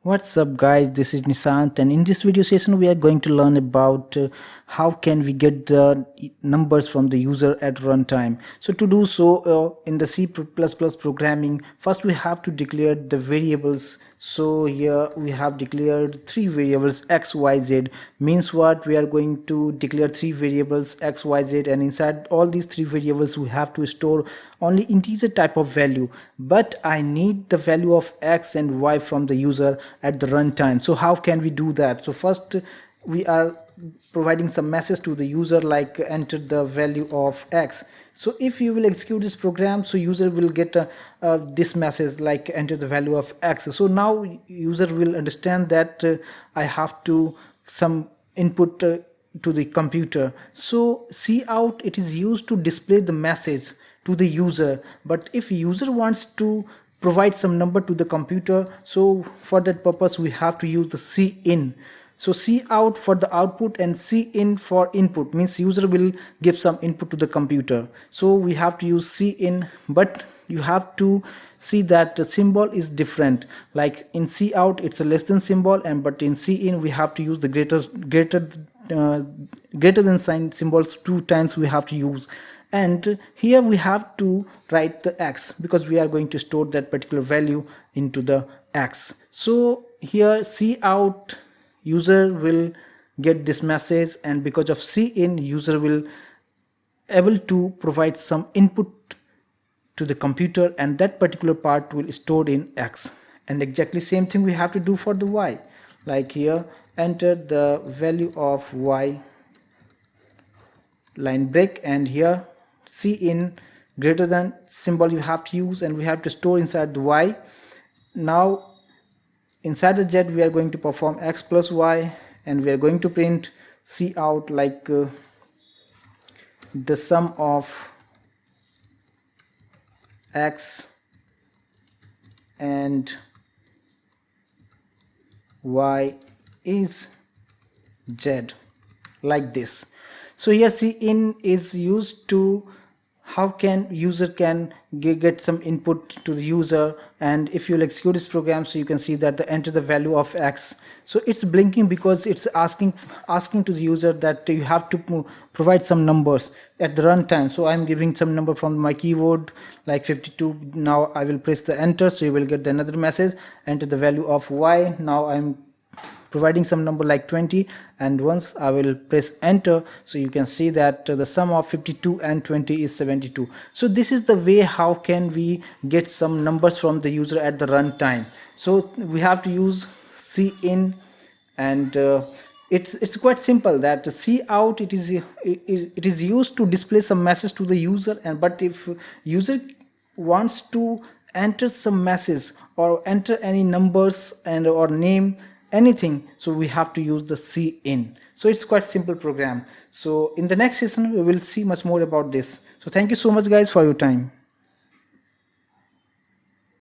What's up guys, this is Nishant, and in this video session we are going to learn about how can we get the numbers from the user at runtime. So to do so in the C++ programming, first we have to declare the variables. So here we have declared three variables x, y, z. Means what? We are going to declare three variables x, y, z, and inside all these three variables we have to store only integer type of value, but I need the value of x and y from the user at the runtime. So how can we do that? So first we are providing some message to the user like enter the value of x. So if you will execute this program, so user will get this message like enter the value of x. So now user will understand that I have to some input to the computer. So cout, it is used to display the message to the user, but if user wants to provide some number to the computer, so for that purpose we have to use the cin. So cout for the output and cin for input, means user will give some input to the computer. So we have to use cin, but you have to see that the symbol is different. Like in cout it's a less than symbol, and but in cin we have to use the greater than sign symbols 2 times we have to use. And here we have to write the x because we are going to store that particular value into the x. So here cout, user will get this message, and because of cin user will able to provide some input to the computer, and that particular part will stored in x. And exactly same thing we have to do for the y. Like here enter the value of y, line break, and here cin greater than symbol you have to use, and we have to store inside the y. Now inside the z we are going to perform x plus y, and we are going to print cout like the sum of x and y is z, like this. So here cin is used to how can user can get some input to the user, and if you'll execute this program, so you can see that the enter the value of x. So it's blinking because it's asking to the user that you have to provide some numbers at the runtime. So I'm giving some number from my keyboard like 52. Now I will press the enter, so you will get another message, enter the value of y. Now I'm providing some number like 20, and once I will press enter, so you can see that the sum of 52 and 20 is 72. So this is the way how can we get some numbers from the user at the runtime. So we have to use cin, and it's quite simple that cout it is used to display some message to the user, and but if user wants to enter some message or enter any numbers and or name anything, so we have to use the cin. So it's quite simple program. So in the next session we will see much more about this. So thank you so much guys for your time.